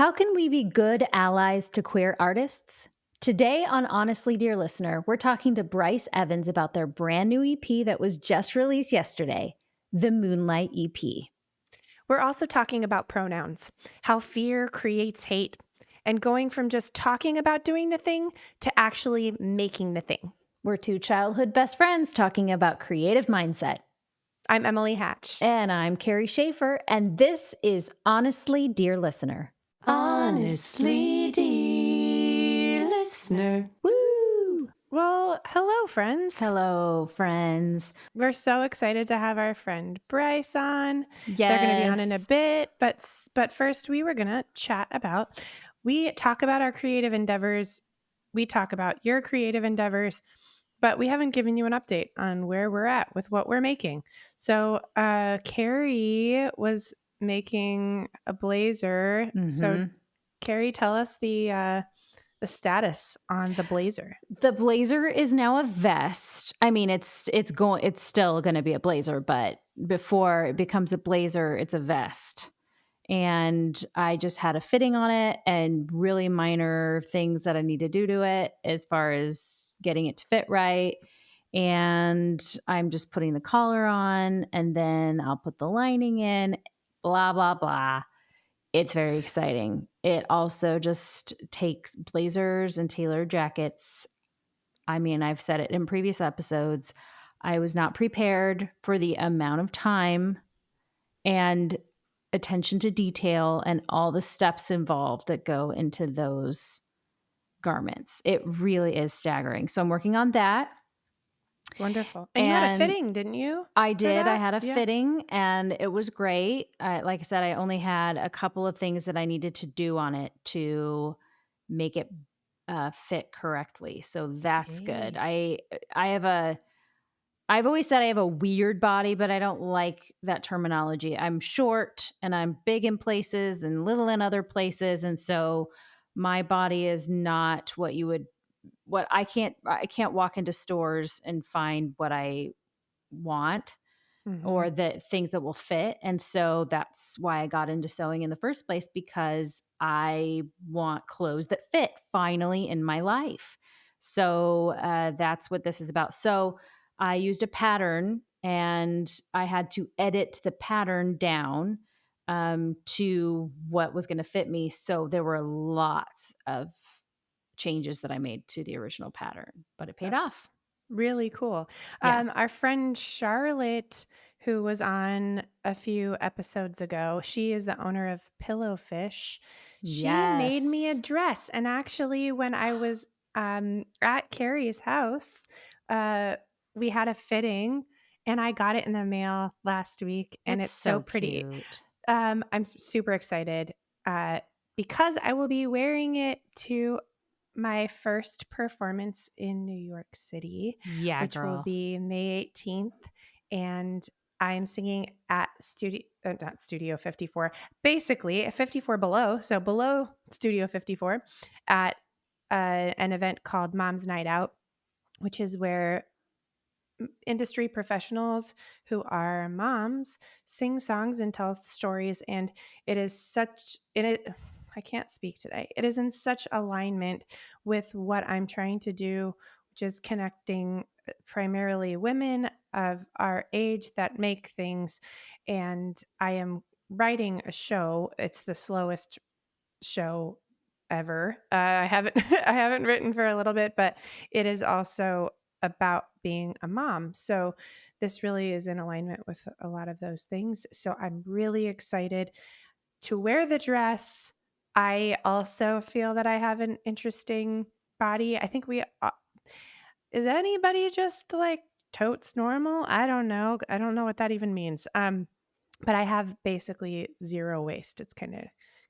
How can we be good allies to queer artists? Today on Honestly, Dear Listener, we're talking to Bryce Evans about their brand new EP that was just released yesterday, the Moonlight EP. We're also talking about pronouns, how fear creates hate, and going from just talking about doing the thing to actually making the thing. We're two childhood best friends talking about creative mindset. I'm Emily Hatch. And I'm Carrie Schaefer, and this is Honestly, Dear Listener. Honestly, dear listener. Woo! Well, hello, friends. Hello, friends. We're so excited to have our friend Bryce on. Yes. They're going to be on in a bit, but first we were going to chat about. We talk about our creative endeavors. We talk about your creative endeavors. But we haven't given you an update on where we're at with what we're making. So Carrie was making a blazer. So Carrie, tell us the status on the blazer. The blazer is now a vest. I mean, it's still going to be a blazer, but before it becomes a blazer, it's a vest. And I just had a fitting on it and really minor things that I need to do to it as far as getting it to fit right. And I'm just putting the collar on and then I'll put the lining in, blah, blah, blah. It's very exciting. It also just takes blazers and tailored jackets. I mean, I've said it in previous episodes. I was not prepared for the amount of time and attention to detail and all the steps involved that go into those garments. It really is staggering. So I'm working on that. Wonderful. And you had a fitting, didn't you? I did. I had a fitting and it was great. Like I said, I only had a couple of things that I needed to do on it to make it fit correctly. So that's good. I've always said I have a weird body, but I don't like that terminology. I'm short and I'm big in places and little in other places. And so my body is not what I can't walk into stores and find what I want or the things that will fit. And so that's why I got into sewing in the first place, because I want clothes that fit finally in my life. So that's what this is about. So I used a pattern and I had to edit the pattern down to what was going to fit me. So there were lots of changes that I made to the original pattern, but it paid off. Really cool. Yeah. Our friend Charlotte, who was on a few episodes ago, she is the owner of Pillowfish. She made me a dress. And actually, when I was at Carrie's house, we had a fitting and I got it in the mail last week. And it's so pretty. Cute. I'm super excited because I will be wearing it to my first performance in New York City, which will be May 18th. And I'm singing at not Studio 54, basically 54 below. So below Studio 54 at an event called Mom's Night Out, which is where industry professionals who are moms sing songs and tell stories. And it is I can't speak today. It is in such alignment with what I'm trying to do, which is connecting primarily women of our age that make things. And I am writing a show. It's the slowest show ever. I haven't I haven't written for a little bit, but it is also about being a mom. So this really is in alignment with a lot of those things. So I'm really excited to wear the dress. I also feel that I have an interesting body. I think is anybody just like totes normal? I don't know. I don't know what that even means. But I have basically zero waist. It's kind of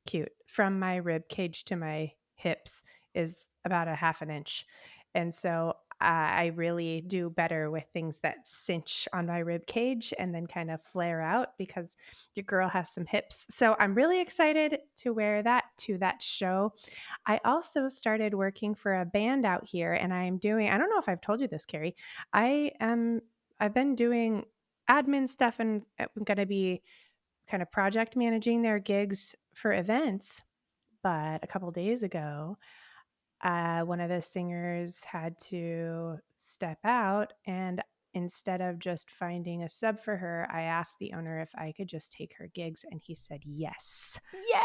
cute. From my rib cage to my hips is about a half an inch. And so I really do better with things that cinch on my rib cage and then kind of flare out because your girl has some hips. So I'm really excited to wear that to that show. I also started working for a band out here and I don't know if I've told you this, Carrie. I've been doing admin stuff and I'm going to be kind of project managing their gigs for events. But a couple days ago, one of the singers had to step out, and instead of just finding a sub for her, I asked the owner if I could just take her gigs, and he said yes. Yeah,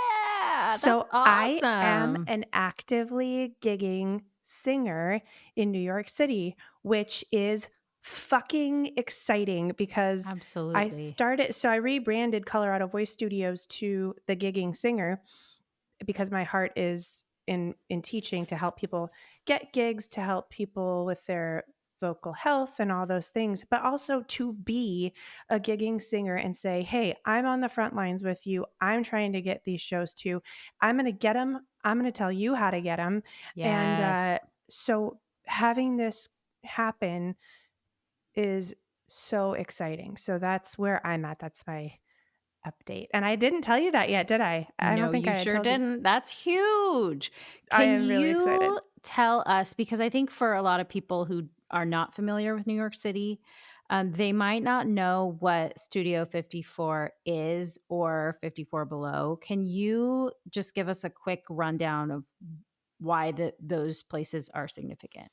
that's So I am awesome. an actively gigging singer in New York City, which is fucking exciting because Absolutely. I rebranded Colorado Voice Studios to the gigging singer because my heart is in teaching to help people get gigs, to help people with their vocal health and all those things, but also to be a gigging singer and say, hey, I'm on the front lines with you. I'm trying to get these shows too. I'm going to get them. I'm going to tell you how to get them. And Yes. so having this happen is so exciting. So that's where I'm at. That's my update. And I didn't tell you that yet, did I? I don't No, think you I had sure told you. didn't. That's huge. I Can am really excited. you tell us, because I think for a lot of people who are not familiar with New York City, they might not know what Studio 54 is or 54 Below. Can you just give us a quick rundown of why those places are significant?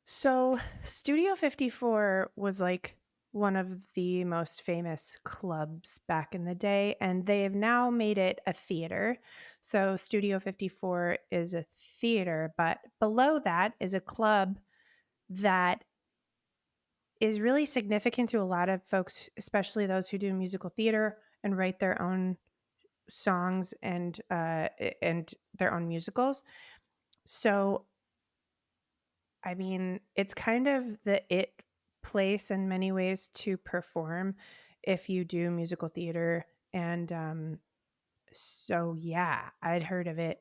So, Studio 54 was like one of the most famous clubs back in the day, and they have now made it a theater. So, Studio 54 is a theater, but below that is a club that is really significant to a lot of folks, especially those who do musical theater and write their own songs and their own musicals. So, I mean, it's kind of the it place in many ways to perform if you do musical theater. And so, yeah, I'd heard of it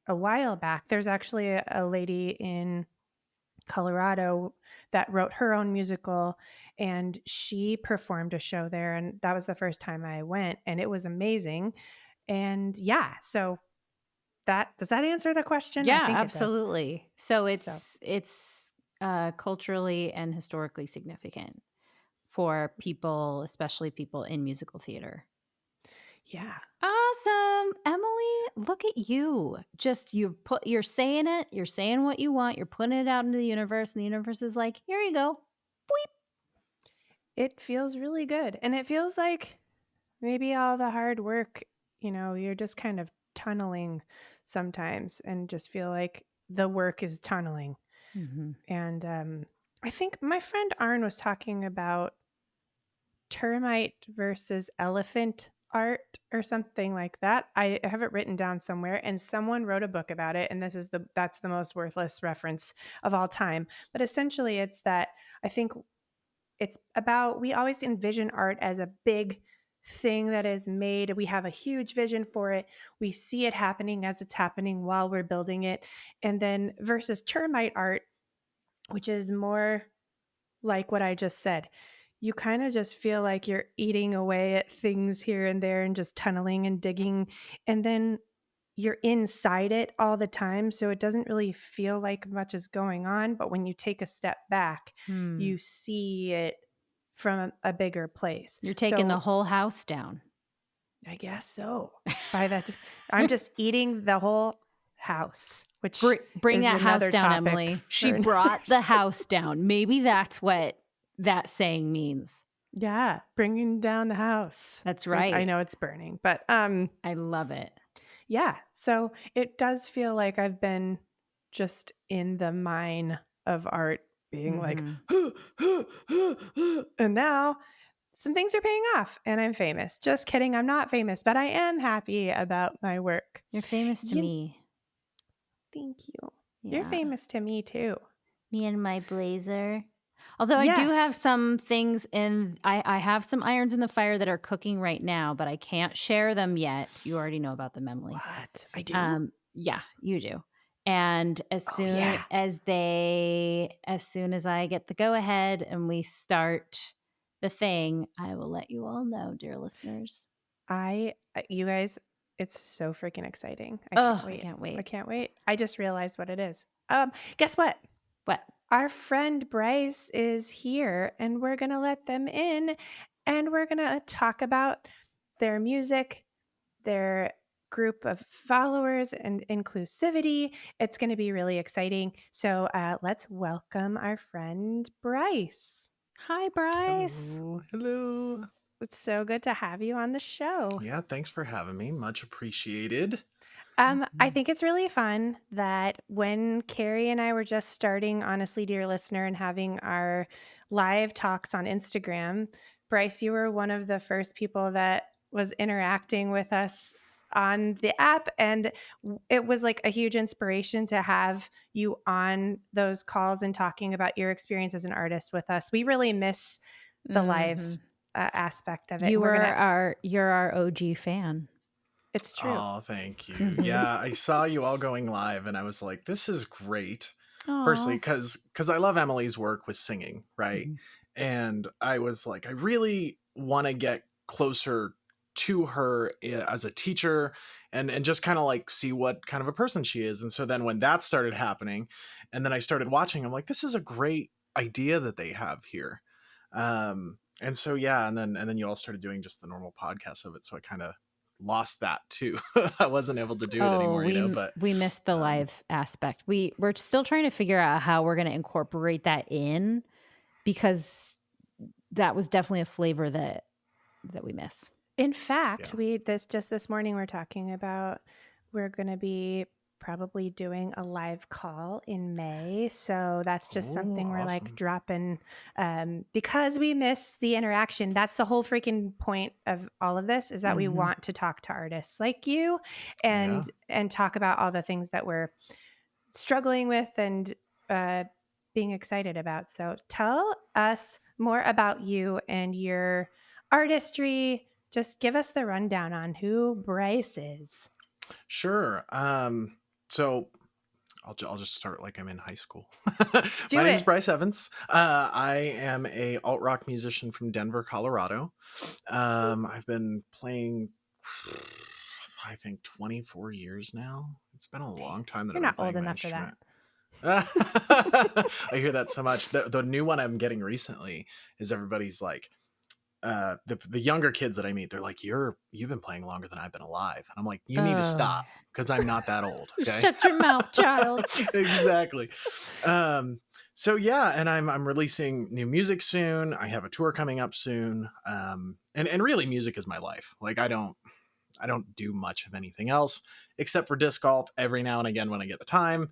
a while back. There's actually a lady in Colorado that wrote her own musical, and she performed a show there. And that was the first time I went, and it was amazing. And yeah, so that does that answer the question? I Yeah, think it does. absolutely. So So, it's culturally and historically significant for people, especially people in musical theater. yeah. Awesome. Emily, look at you. Just you're saying it, you're saying what you want, you're putting it out into the universe, and the universe is like, here you go. Boop. It feels really good. And it feels like maybe all the hard work, you're just kind of tunneling sometimes and just feel like the work is tunneling. Mhm. And I think my friend Arn was talking about termite versus elephant art or something like that. I have it written down somewhere, and someone wrote a book about it, and that's the most worthless reference of all time. But essentially it's that I think it's about, we always envision art as a big thing that is made. We have a huge vision for it. We see it happening as it's happening while we're building it. And then versus termite art, which is more like what I just said. You kind of just feel like you're eating away at things here and there and just tunneling and digging. And then you're inside it all the time. So it doesn't really feel like much is going on. But when you take a step back, Hmm. you see it from a bigger place. You're taking the So whole house down. I guess so. By that, I'm just eating the whole house, which Bring is that house another down, topic Emily. for She another. brought the house down. Maybe that's what that saying means. Yeah, bringing down the house. That's I right. know it's burning, but I love it. yeah. So it does feel like I've been just in the mine of art, being like, Mhm. and now some things are paying off, and I'm famous. Just kidding, I'm not famous, but I am happy about my work. You're famous to You, me. thank you. You're Yeah. famous to me too. Me and my blazer. Although I do have Yes. some things I have some irons in the fire that are cooking right now, but I can't share them yet. You already know about them, Emily. What? I do? Yeah, you do. And Oh yeah. as soon as I get the go ahead and we start the thing, I will let you all know, dear listeners. You guys, it's so freaking exciting. I can't Oh, I wait. can't I wait. can't wait. I just realized what it is. Guess what? What? Our friend Bryce is here, and we're going to let them in, and we're going to talk about their music, their group of followers and inclusivity. It's going to be really exciting. So let's welcome our friend Bryce. Hi, Bryce. Hello. It's so good to have you on the show. Yeah, thanks for having me. Much appreciated. I think it's really fun that when Carrie and I were just starting, honestly, dear listener, and having our live talks on Instagram, Bryce, you were one of the first people that was interacting with us on the app. And it was like a huge inspiration to have you on those calls and talking about your experience as an artist with us. We really miss the live aspect of it. You're our OG fan. It's true. Oh, thank you. Yeah, I saw you all going live and I was like, this is great. Aww. Firstly, because I love Emily's work with singing, right? And I was like, I really want to get closer to her as a teacher and just kind of like see what kind of a person she is. And so then when that started happening and then I started watching, I'm like, this is a great idea that they have here. And so, yeah. And then you all started doing just the normal podcast of it. So I kind of lost that too. I wasn't able to do it anymore, but we missed the live aspect. We're still trying to figure out how we're going to incorporate that in, because that was definitely a flavor that we miss. In fact, this morning we're talking about we're going to be probably doing a live call in May. So that's just something we're like dropping because we miss the interaction. That's the whole freaking point of all of this, is that we want to talk to artists like you and talk about all the things that we're struggling with and being excited about. So tell us more about you and your artistry. Just give us the rundown on who Bryce is. Sure. So I'll just start like I'm in high school. My name is Bryce Evans. I am a alt rock musician from Denver, Colorado. I've been playing, I think, 24 years now. It's been a long time that You're not old enough for that. I hear that so much. The new one I'm getting recently is everybody's like, the younger kids that I meet, they're like, you've been playing longer than I've been alive. And I'm like, you need to stop, because I'm not that old. Okay? Shut your mouth, child. Exactly. So yeah, and I'm releasing new music soon. I have a tour coming up soon. And really music is my life. Like I don't do much of anything else except for disc golf every now and again when I get the time.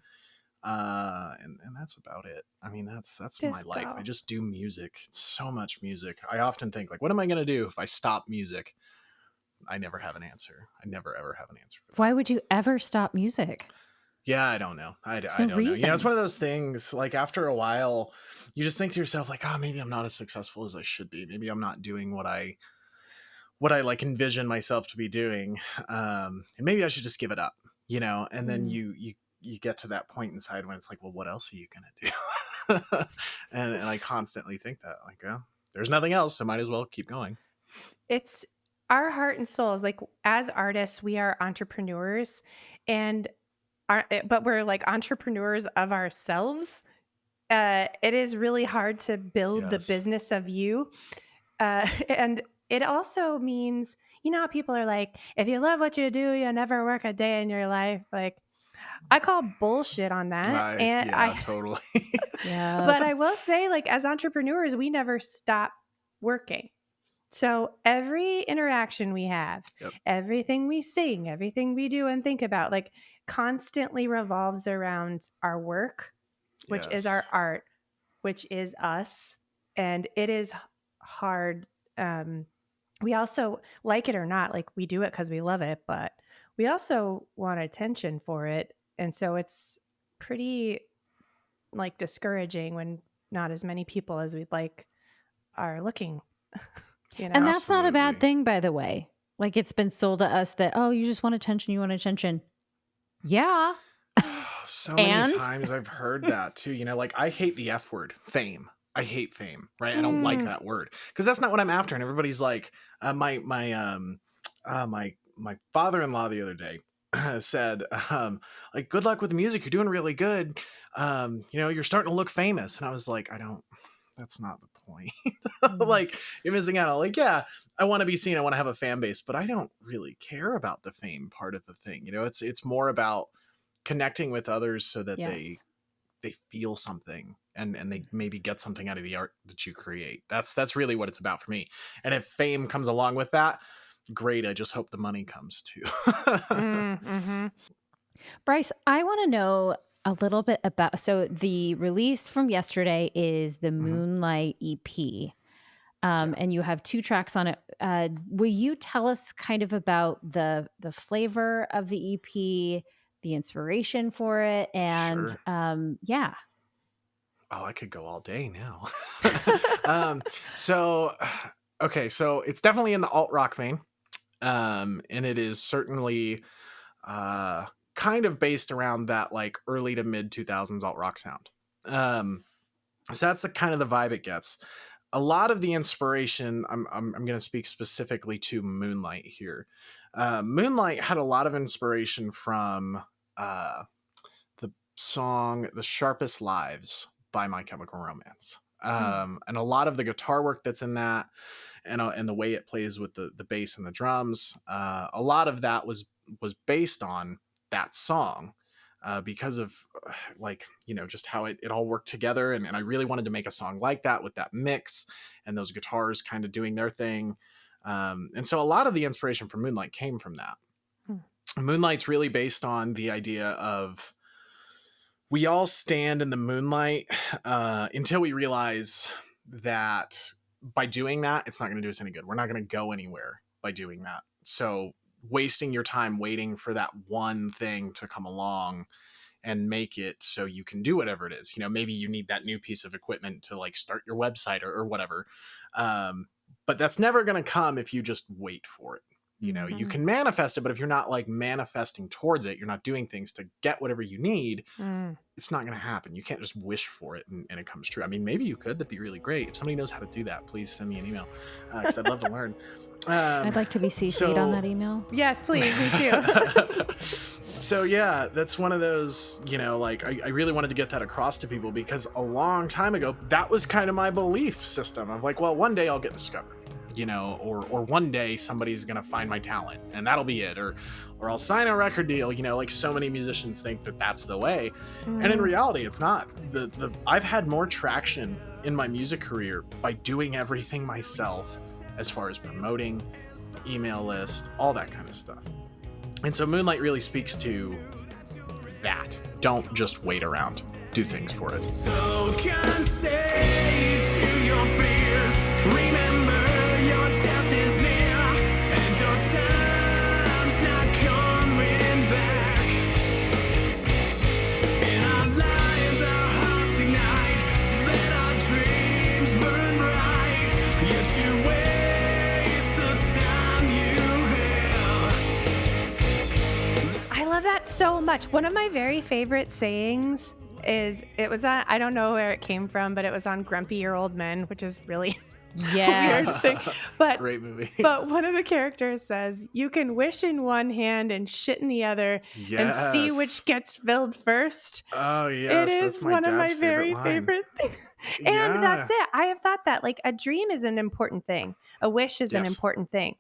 And that's about it. I mean, that's my life. I just do music. It's so much music. I often think like, what am I going to do if I stop music? I never have an answer. I never ever have an answer for that. Why would you ever stop music? Yeah, I don't know. I don't know. You know, it's one of those things, like after a while, you just think to yourself like, oh, maybe I'm not as successful as I should be. Maybe I'm not doing what I like envision myself to be doing. And maybe I should just give it up, you know? And then you get to that point inside when it's like, well, what else are you going to do? and I constantly think that like, oh, there's nothing else. So might as well keep going. It's our heart and souls. Like as artists, we are entrepreneurs but we're like entrepreneurs of ourselves. It is really hard to build the business of you. And it also means, you know, how people are like, if you love what you do, you'll never work a day in your life. Like, I call bullshit on that. Totally. Yeah. But I will say, like, as entrepreneurs, we never stop working. So every interaction we have, everything we sing, everything we do and think about, like, constantly revolves around our work, which is our art, which is us. And it is hard. We also, like it or not, like we do it because we love it, but we also want attention for it. And so it's pretty like discouraging when not as many people as we'd like are looking. You know? And that's not a bad thing, by the way. Like it's been sold to us that, oh, you just want attention. You want attention. Yeah. So many times I've heard that too. You know, like I hate the F word, fame. I hate fame, right? I don't like that word because that's not what I'm after. And everybody's like, my father-in-law the other day said, like, good luck with the music. You're doing really good. You know, you're starting to look famous. And I was like, I don't that's not the point. Like, you're missing out. Like, yeah, I want to be seen. I want to have a fan base, but I don't really care about the fame part of the thing. You know, it's more about connecting with others so that they feel something and they maybe get something out of the art that you create. That's really what it's about for me. And if fame comes along with that, great. I just hope the money comes too. Bryce, I want to know a little bit about, so the release from yesterday is the Moonlight EP. And you have 2 tracks on it. Will you tell us kind of about the flavor of the EP, the inspiration for it, and Sure. yeah. Oh, I could go all day now. So it's definitely in the alt rock vein, and it is certainly kind of based around that like early to mid 2000s alt rock sound. So that's the kind of the vibe it gets. A lot of the inspiration, I'm going to speak specifically to Moonlight here. Moonlight had a lot of inspiration from the song "The Sharpest Lives" by My Chemical Romance, and a lot of the guitar work that's in that, and the way it plays with the bass and the drums, a lot of that was based on that song. Because of like, you know, just how it all worked together. And I really wanted to make a song like that with that mix and those guitars kind of doing their thing. And so a lot of the inspiration for Moonlight came from that. Moonlight's really based on the idea of we all stand in the moonlight until we realize that by doing that, it's not going to do us any good. We're not going to go anywhere by doing that. So wasting your time waiting for that one thing to come along and make it so you can do whatever it is. You know, maybe you need that new piece of equipment to like start your website or whatever. But that's never going to come if you just wait for it. You know, you can manifest it, but if you're not like manifesting towards it, you're not doing things to get whatever you need, it's not going to happen. You can't just wish for it and it comes true. I mean, maybe you could. That'd be really great. If somebody knows how to do that, please send me an email because I'd love to learn. I'd like to be CC'd on that email. Yes, please. Me too. So yeah, that's one of those, you know, like I really wanted to get that across to people because a long time ago, that was kind of my belief system of like, well, one day I'll get discovered, you know, or one day somebody's going to find my talent and that'll be it. Or I'll sign a record deal, you know, like so many musicians think that that's the way. And in reality, it's not. I've had more traction in my music career by doing everything myself as far as promoting, email list, all that kind of stuff. And so Moonlight really speaks to that. Don't just wait around. Do things for it. So concede to your fears. Remember your death is near and your time's not coming back. In our lives, our hearts ignite to let our dreams burn bright. Yet you waste the time you have. I love that so much. One of my very favorite sayings is, it was on, I don't know where it came from, but it was on Grumpy Your Old Men, which is really weird thing. But great movie. But one of the characters says, you can wish in one hand and shit in the other and see which gets filled first. Oh yes, it is one of my very favorite things. And that's it. I have thought that like a dream is an important thing. A wish is an important thing,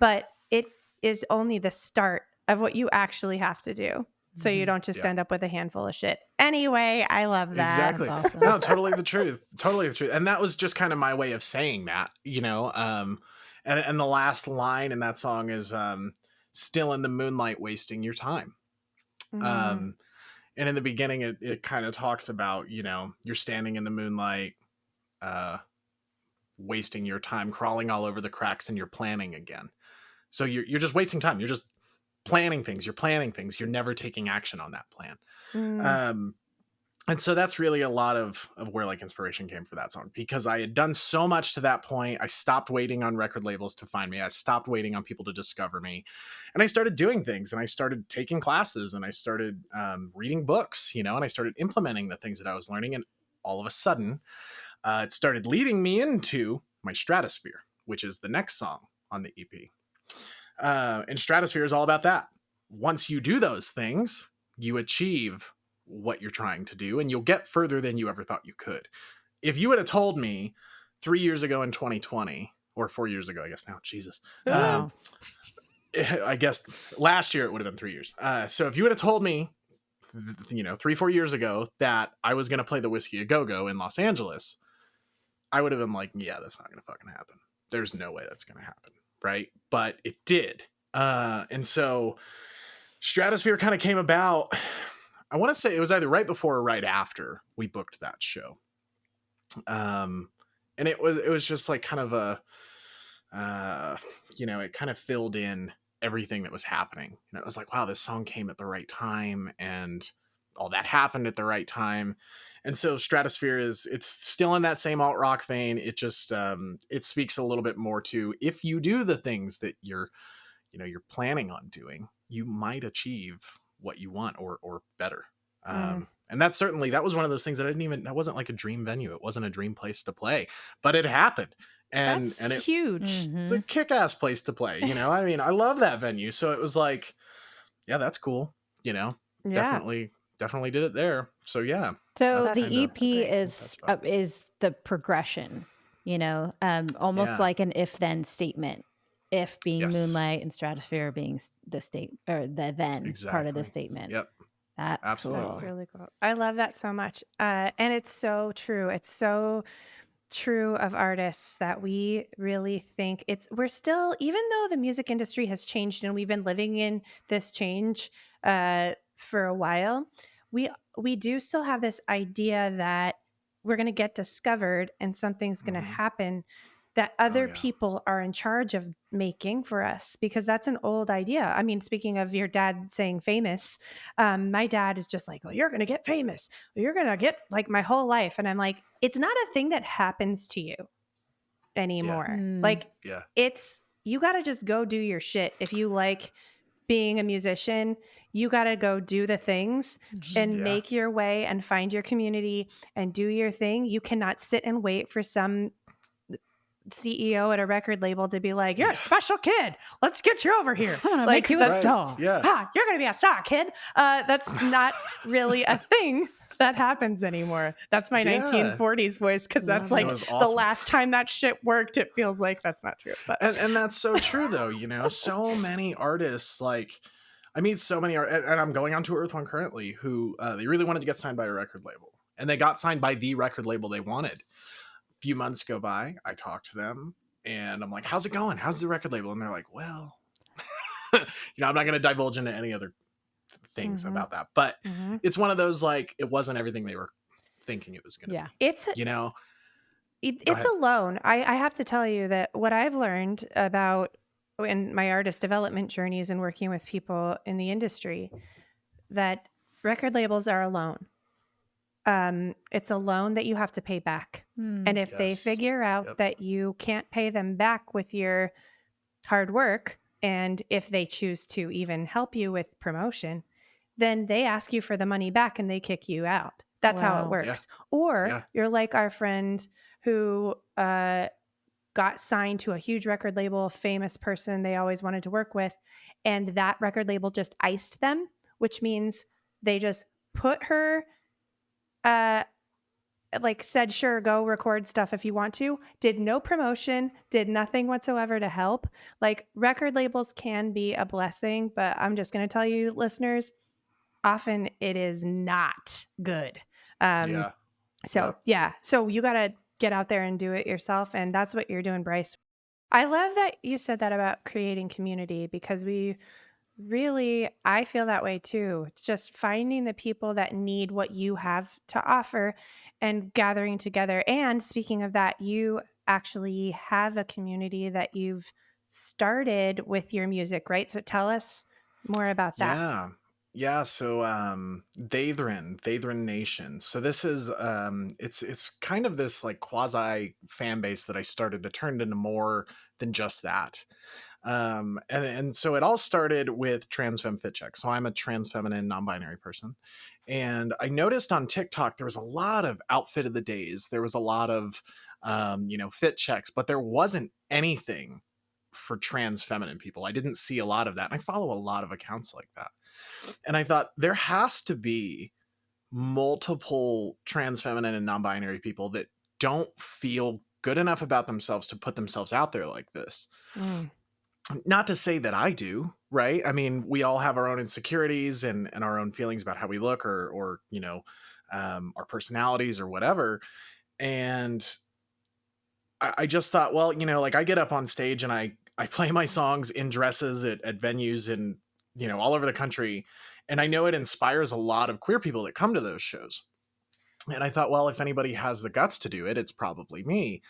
but it is only the start of what you actually have to do. So you don't just end up with a handful of shit. Anyway, I love that. Exactly. That's awesome. No, totally the truth. Totally the truth. And that was just kind of my way of saying that, you know. And the last line in that song is still in the moonlight wasting your time. And in the beginning it kind of talks about, you know, you're standing in the moonlight wasting your time, crawling all over the cracks, and you're planning again. So you're just wasting time. You're just planning things. You're never taking action on that plan. And so that's really a lot of where like inspiration came for that song, because I had done so much to that point. I stopped waiting on record labels to find me. I stopped waiting on people to discover me, and I started doing things, and I started taking classes, and I started reading books, you know, and I started implementing the things that I was learning. And all of a sudden it started leading me into my Stratosphere, which is the next song on the EP. And Stratosphere is all about that. Once you do those things, you achieve what you're trying to do, and you'll get further than you ever thought you could. if you would have told me 3 years ago in 2020, or 4 years ago, I guess now, Jesus. I guess last year it would have been 3 years. So if you would have told me, 3-4 years ago that I was going to play the Whiskey A Go-Go in Los Angeles, I would have been like, yeah, that's not going to fucking happen. There's no way that's going to happen. Right. But it did. And so Stratosphere kind of came about. I want to say it was either right before or right after we booked that show. And it was just like kind of a, it kind of filled in everything that was happening. And it was like, wow, this song came at the right time and all that happened at the right time. And so Stratosphere it's still in that same alt rock vein. It just, it speaks a little bit more to, if you do the things that you're planning on doing, you might achieve what you want or better. And that was one of those things that wasn't like a dream venue. It wasn't a dream place to play, but it happened. And it's huge. It's a kick-ass place to play. I mean, I love that venue. So it was like, yeah, that's cool. Definitely did it there. So yeah. So the EP is the progression, almost like an if-then statement. If being Moonlight and Stratosphere being the state or the then part of the statement. Yep. That's absolutely cool. That's really cool. I love that so much. And it's so true. It's so true of artists that we really think we're still, even though the music industry has changed and we've been living in this change for a while, we do still have this idea that we're going to get discovered and something's going to happen that other people are in charge of making for us, because that's an old idea. I mean, speaking of your dad saying famous, my dad is just like, well, you're going to get famous. You're going to get like my whole life. And I'm like, it's not a thing that happens to you anymore. You got to just go do your shit. If you like being a musician, you got to go do the things and make your way and find your community and do your thing. You cannot sit and wait for some CEO at a record label to be like, you're a special kid. Let's get you over here. I'm gonna make you a star. Yeah. You're going to be a star, kid. That's not really a thing that happens anymore. That's my 1940s voice, because that's like awesome. The last time that shit worked. It feels like that's not true. But. And that's so true, though. So many artists, like, I meet so many and I'm going on tour with one currently who they really wanted to get signed by a record label. And they got signed by the record label they wanted. Few months go by, I talk to them and I'm like, how's it going? How's the record label? And they're like, well, I'm not going to divulge into any other things about that, but it's one of those, like, it wasn't everything they were thinking it was going to be. It's a loan. I have to tell you that what I've learned about in my artist development journeys and working with people in the industry, that record labels are a loan. It's a loan that you have to pay back. And if they figure out that you can't pay them back with your hard work, and if they choose to even help you with promotion, then they ask you for the money back and they kick you out. That's how it works. Yeah. Or you're like our friend who got signed to a huge record label, famous person they always wanted to work with, and that record label just iced them, which means they just put her said, sure, go record stuff if you want to, did no promotion, did nothing whatsoever to help. Like, record labels can be a blessing, but I'm just going to tell you, listeners, often it is not good. So you got to get out there and do it yourself. And that's what you're doing, Bryce. I love that you said that about creating community, because I feel that way too. It's just finding the people that need what you have to offer and gathering together. And speaking of that, you actually have a community that you've started with your music, right? So tell us more about that. Yeah. So Dathrin Nation. So this is it's kind of this like quasi fan base that I started that turned into more than just that. And so it all started with trans femme fit check. So I'm a trans feminine non-binary person. And I noticed on TikTok, there was a lot of outfit of the days. There was a lot of, fit checks, but there wasn't anything for trans feminine people. I didn't see a lot of that. And I follow a lot of accounts like that. And I thought there has to be multiple trans feminine and non-binary people that don't feel good enough about themselves to put themselves out there like this. Not to say that I do, right? I mean, we all have our own insecurities and our own feelings about how we look or you know, our personalities or whatever. And I just thought, well, you know, like I get up on stage and I play my songs in dresses at venues and, you know, all over the country. And I know it inspires a lot of queer people that come to those shows. And I thought, well, if anybody has the guts to do it, it's probably me.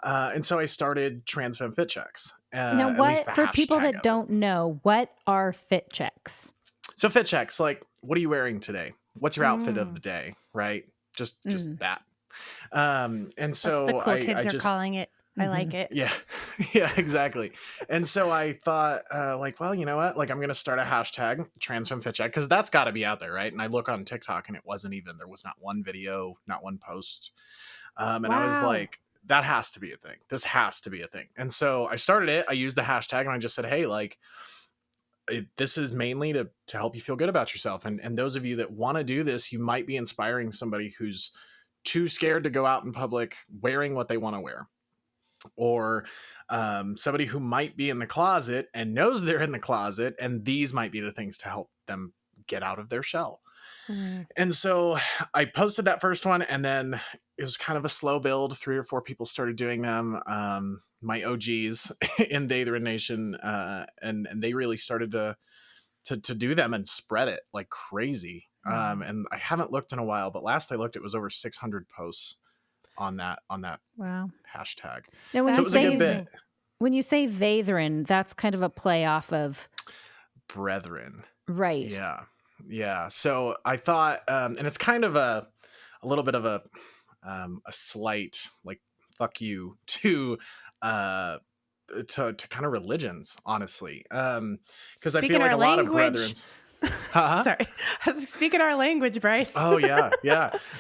And so I started Trans Femme Fit Checks. Now, what, for people that don't know, what are fit checks? So fit checks, like, what are you wearing today? What's your outfit of the day? Right? Just that. And so that's what the cool kids are calling it. I like it. Yeah. Yeah, exactly. And so I thought, like, well, you know what? Like, I'm going to start a hashtag, Trans Femme Fit Check, because that's got to be out there, right? And I look on TikTok and there was not one video, not one post. And I was like, that has to be a thing. This has to be a thing. And so I started it. I used the hashtag and I just said, hey, like, this is mainly to help you feel good about yourself. And those of you that want to do this, you might be inspiring somebody who's too scared to go out in public wearing what they want to wear. Or somebody who might be in the closet and knows they're in the closet, and these might be the things to help them get out of their shell. And so I posted that first one, and then it was kind of a slow build. 3 or 4 people started doing them. My OGs in the Atherin Nation, and they really started to do them and spread it like crazy. And I haven't looked in a while, but last I looked, it was over 600 posts on that hashtag. Now, when so it was a good bit. When you say Vatherin, that's kind of a play off of brethren, right? Yeah. So I thought, and it's kind of a little bit of a slight, like, fuck you to kind of religions, honestly, because I feel like a lot of brethrens. Sorry, I was speaking our language, Bryce. Oh yeah.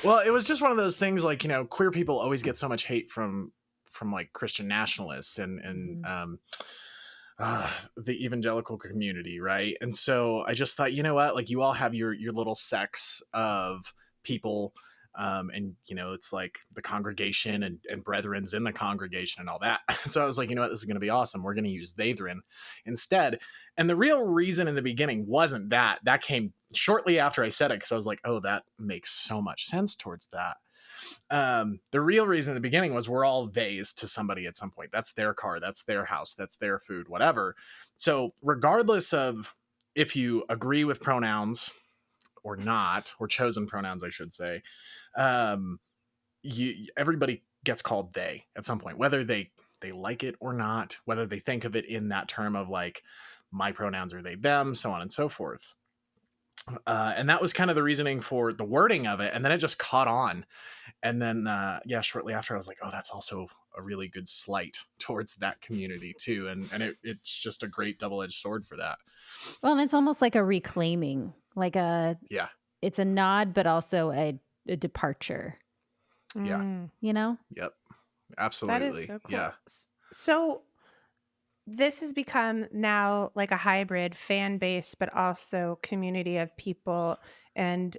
Well, it was just one of those things, like, you know, queer people always get so much hate from like Christian nationalists and the evangelical community, right? And so I just thought, you know what, like, you all have your little sects of people, and, you know, it's like the congregation and brethren's in the congregation and all that. So I was like, you know what, this is going to be awesome. We're going to use Vatherin instead. And the real reason in the beginning wasn't that. That came shortly after I said it, because I was like, oh, that makes so much sense towards that. The real reason in the beginning was we're all theys to somebody at some point. That's their car, that's their house, that's their food, whatever. So regardless of if you agree with pronouns or not, or chosen pronouns, I should say, everybody gets called they at some point, whether they like it or not, whether they think of it in that term of like, my pronouns are they, them, so on and so forth. And that was kind of the reasoning for the wording of it. And then it just caught on. And then, shortly after, I was like, oh, that's also a really good slight towards that community too. And it's just a great double-edged sword for that. Well, and it's almost like a reclaiming, like it's a nod, but also a departure. Yeah. You know? Yep. Absolutely. That is so cool. Yeah. So this has become now like a hybrid fan base, but also community of people. And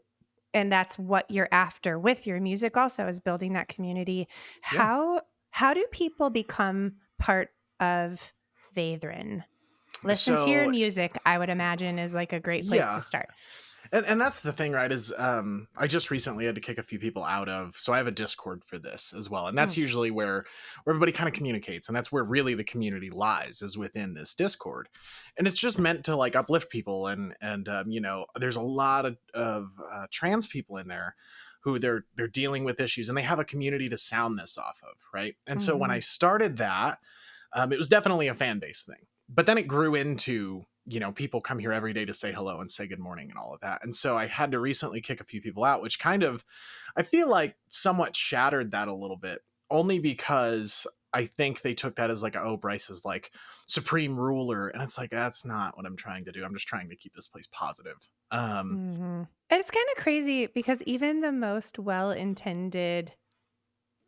that's what you're after with your music also, is building that community. Yeah. How do people become part of Vatherin? Listen to your music, I would imagine, is like a great place to start. And that's the thing, right, is I just recently had to kick a few people out of, so I have a Discord for this as well. And that's usually where everybody kind of communicates. And that's where really the community lies, is within this Discord. And it's just meant to like uplift people. And you know, there's a lot of trans people in there who they're dealing with issues, and they have a community to sound this off of, right? And so when I started that, it was definitely a fan base thing. But then it grew into, you know, people come here every day to say hello and say good morning and all of that. And so I had to recently kick a few people out, which kind of, I feel like somewhat shattered that a little bit, only because I think they took that as like, oh, Bryce is like supreme ruler. And it's like, that's not what I'm trying to do. I'm just trying to keep this place positive. And it's kind of crazy because even the most well-intended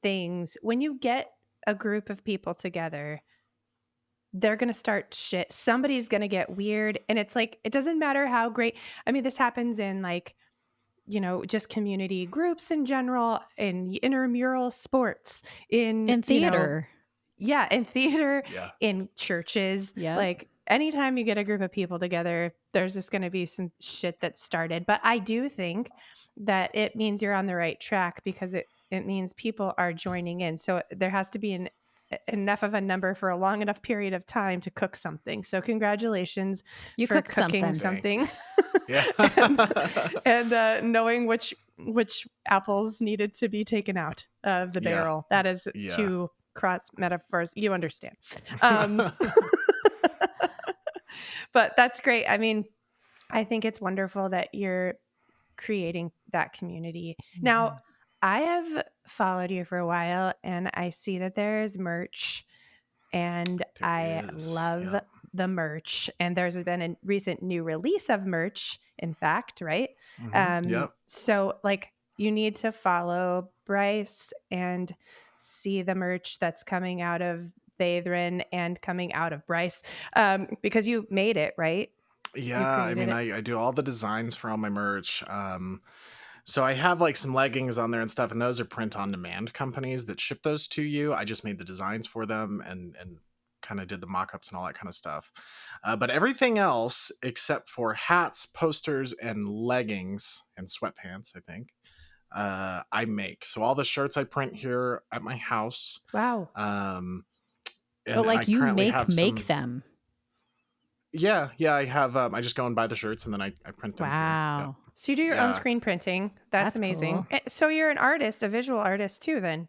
things, when you get a group of people together, they're going to start shit. Somebody's going to get weird. And it's like, it doesn't matter how great. I mean, this happens in like just community groups in general, in intramural sports, in theater. In theater, Yeah. in churches. Yep. Like anytime you get a group of people together, there's just going to be some shit that started. But I do think that it means you're on the right track, because it means people are joining in. So there has to be enough of a number for a long enough period of time to cook something. So congratulations for cooking something. Yeah. and knowing which apples needed to be taken out of the barrel. That is two cross metaphors. You understand. But that's great. I mean, I think it's wonderful that you're creating that community. Mm-hmm. Now, I have followed you for a while, and I see that there's merch, and I love the merch. And there's been a recent new release of merch, in fact, right? Mm-hmm. So like, you need to follow Bryce and see the merch that's coming out of Bathrin and coming out of Bryce, because you made it, right? Yeah, I mean, I do all the designs for all my merch. So I have like some leggings on there and stuff, and those are print on demand companies that ship those to you. I just made the designs for them and kind of did the mock-ups and all that kind of stuff. But everything else except for hats, posters, and leggings and sweatpants, I think, I make. So all the shirts I print here at my house. Wow. But like, you make them. Yeah, I have. I just go and buy the shirts, and then I print them. Wow. Yeah. So you do your own screen printing. That's amazing. Cool. So you're an artist, a visual artist too, then?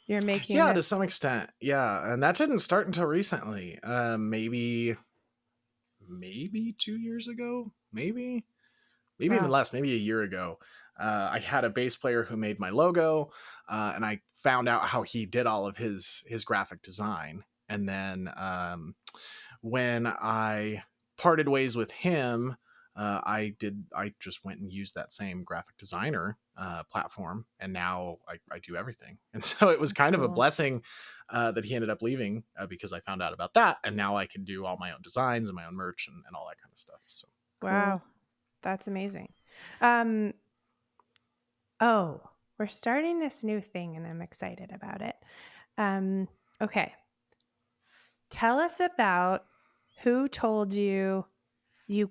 You're making to some extent. Yeah, and that didn't start until recently. Maybe 2 years ago. Maybe even less. Maybe a year ago. I had a bass player who made my logo, and I found out how he did all of his graphic design. And then when I parted ways with him, I just went and used that same graphic designer platform, and now I do everything. And so it was kind of a blessing that he ended up leaving, because I found out about that, and now I can do all my own designs and my own merch and all that kind of stuff. So wow, that's amazing. We're starting this new thing, and I'm excited about it. Okay, tell us about who told you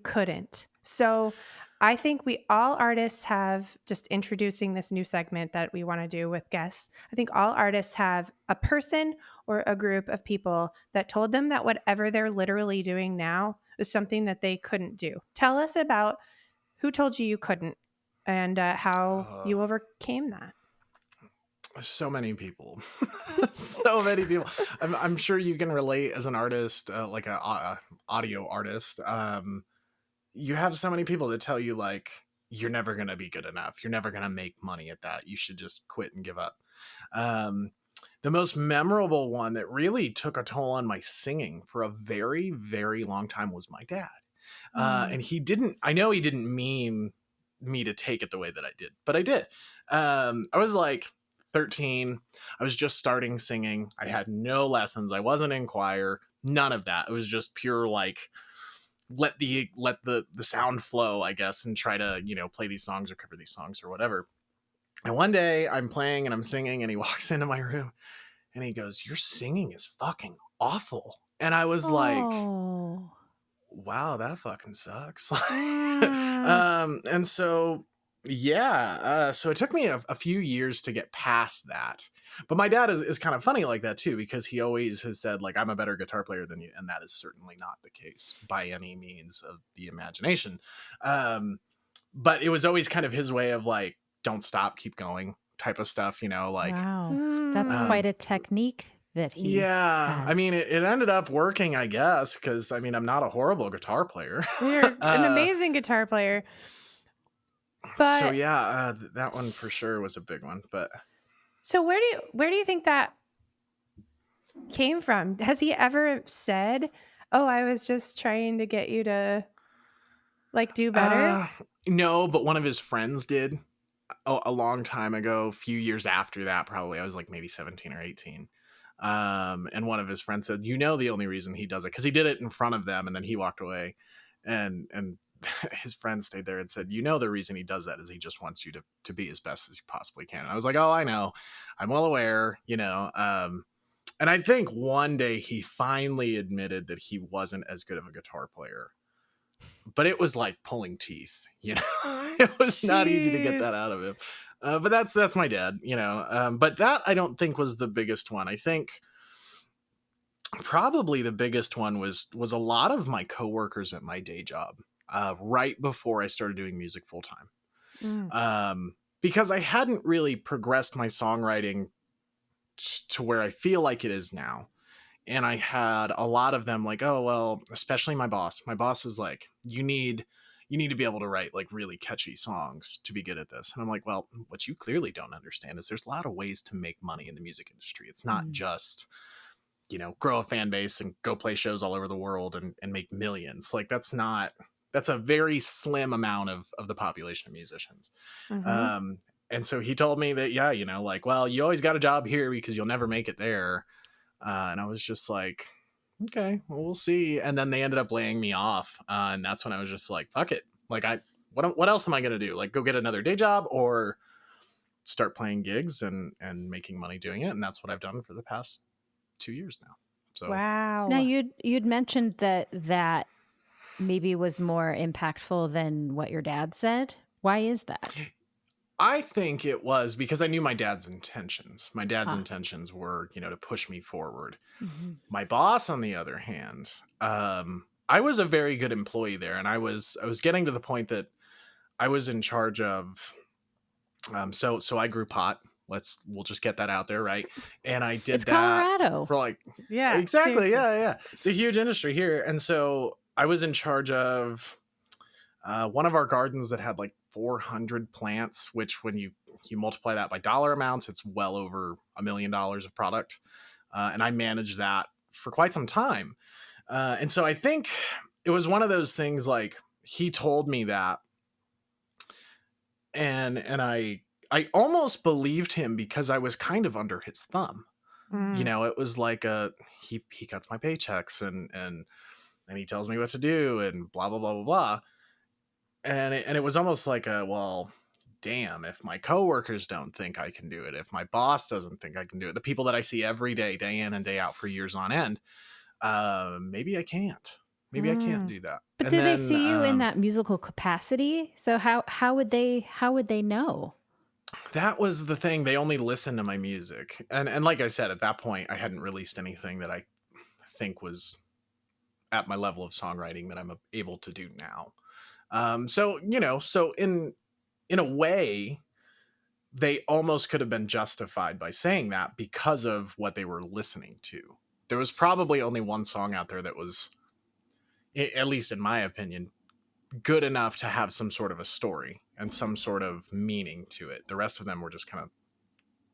couldn't. So I think all artists have, just introducing this new segment that we want to do with guests, I think all artists have a person or a group of people that told them that whatever they're literally doing now is something that they couldn't do. Tell us about who told you couldn't, and how you overcame that. So many people. So many people. I'm sure you can relate as an artist, like a audio artist. You have so many people that tell you, like, you're never going to be good enough. You're never going to make money at that. You should just quit and give up. The most memorable one that really took a toll on my singing for a very, very long time was my dad. And I know he didn't mean me to take it the way that I did, but I did. I was like 13. I was just starting singing. I had no lessons. I wasn't in choir. None of that. It was just pure, like, let the sound flow, I guess, and try to, play these songs or cover these songs or whatever. And one day I'm playing and I'm singing, and he walks into my room and he goes, "Your singing is fucking awful." And I was like, wow, that fucking sucks. And so, so it took me a few years to get past that. But my dad is kind of funny like that too, because he always has said, like, I'm a better guitar player than you. And that is certainly not the case by any means of the imagination. But it was always kind of his way of, like, don't stop, keep going type of stuff, like. Wow, that's quite a technique that he has. I mean, it ended up working, I guess, because I'm not a horrible guitar player. You're an amazing guitar player. But so that one for sure was a big one. But so where do you think that came from? Has he ever said, "Oh, I was just trying to get you to, like, do better"? No, but one of his friends did a long time ago, a few years after that, probably. I was like maybe 17 or 18. And one of his friends said, the only reason he does it, because he did it in front of them and then he walked away. And his friend stayed there and said, the reason he does that is he just wants you to be as best as you possibly can. And I was like, oh, I know, I'm well aware, and I think one day he finally admitted that he wasn't as good of a guitar player, but it was like pulling teeth, it was not easy to get that out of him. But that's my dad, but that I don't think was the biggest one. I think probably the biggest one was a lot of my coworkers at my day job, right before I started doing music full time. Because I hadn't really progressed my songwriting to where I feel like it is now. And I had a lot of them like, oh, well, especially my boss. My boss is like, you need to be able to write like really catchy songs to be good at this. And I'm like, well, what you clearly don't understand is there's a lot of ways to make money in the music industry. It's not just, grow a fan base and go play shows all over the world and make millions. Like that's a very slim amount of the population of musicians. And so he told me that, like, well, you always got a job here because you'll never make it there. And I was just like, okay, well, we'll see. And then they ended up laying me off. And that's when I was just like, fuck it. Like, what else am I going to do? Like, go get another day job or start playing gigs and making money doing it. And that's what I've done for the past 2 years now. So wow. Now you'd mentioned that maybe was more impactful than what your dad said. Why is that? I think it was because I knew my dad's intentions. My dad's intentions were, to push me forward. My boss, on the other hand, I was a very good employee there, and I was getting to the point that I was in charge of. So I grew pot. We'll just get that out there, right? And I did that Colorado. for like, yeah, exactly, yeah. It's a huge industry here, and so I was in charge of one of our gardens that had like 400 plants, which when you multiply that by dollar amounts, it's well over $1 million of product. And I managed that for quite some time. And so I think it was one of those things like he told me that. And I almost believed him because I was kind of under his thumb. It was like he cuts my paychecks and he tells me what to do and blah, blah, blah, blah, blah. And it was almost like well, damn, if my coworkers don't think I can do it, if my boss doesn't think I can do it, the people that I see every day, day in and day out for years on end, maybe I can't. Maybe I can't do that. But do they see you in that musical capacity? So how would they know? That was the thing. They only listened to my music. And like I said, at that point, I hadn't released anything that I think was at my level of songwriting that I'm able to do now. So in a way, they almost could have been justified by saying that because of what they were listening to. There was probably only one song out there that was, at least in my opinion, good enough to have some sort of a story and some sort of meaning to it. The rest of them were just kind of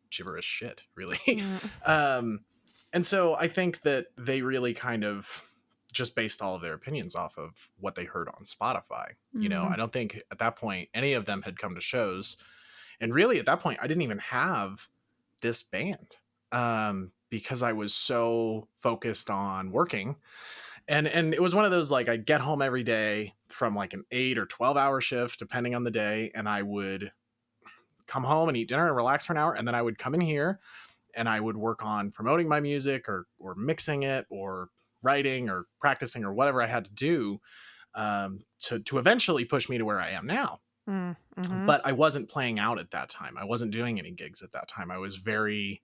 gibberish shit, really. And so I think that they really kind of just based all of their opinions off of what they heard on Spotify. I don't think at that point any of them had come to shows. And really at that point, I didn't even have this band because I was so focused on working. And it was one of those, like, I'd get home every day from like an 8 or 12-hour shift, depending on the day. And I would come home and eat dinner and relax for an hour. And then I would come in here and I would work on promoting my music or mixing it or writing or practicing or whatever I had to do to eventually push me to where I am now. But I wasn't playing out at that time. I wasn't doing any gigs at that time. I was very,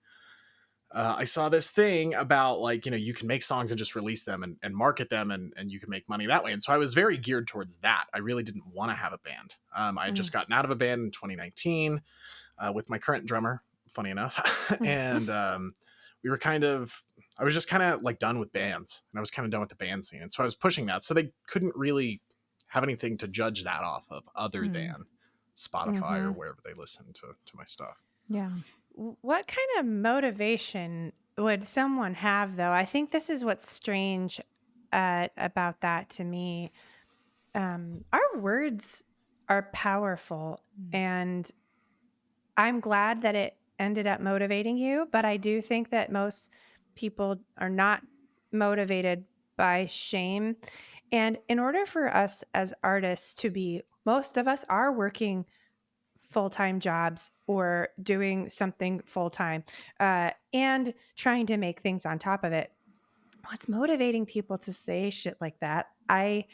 I saw this thing about like, you can make songs and just release them and market them and you can make money that way. And so I was very geared towards that. I really didn't want to have a band. I had just gotten out of a band in 2019 with my current drummer, funny enough. And we were I was just kind of like done with bands and I was kind of done with the band scene. And so I was pushing that. So they couldn't really have anything to judge that off of other than Spotify or wherever they listen to my stuff. Yeah. What kind of motivation would someone have, though? I think this is what's strange about that to me. Our words are powerful, and I'm glad that it ended up motivating you, but I do think that most people are not motivated by shame. And in order for us as artists to be, most of us are working full-time jobs or doing something full-time and trying to make things on top of it. What's motivating people to say shit like that? I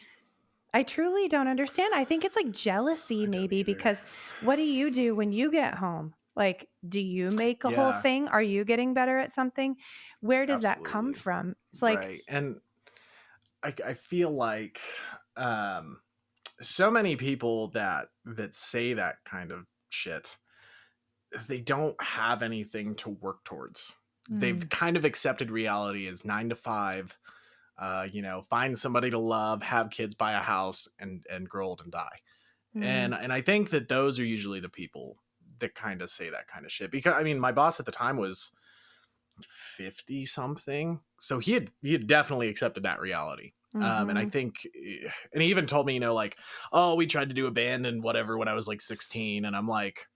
truly don't understand. I think it's like jealousy maybe, because what do you do when you get home? Like, do you make a whole thing? Are you getting better at something? Where does that come from? It's like, right. And I feel like so many people that say that kind of shit, they don't have anything to work towards. They've kind of accepted reality as 9 to 5, find somebody to love, have kids, buy a house, and grow old and die. And I think that those are usually the people that kind of say that kind of shit. Because I mean, my boss at the time was 50 something, so he had definitely accepted that reality. And I think, and he even told me, like, oh, we tried to do a band and whatever when I was like 16, and I'm like,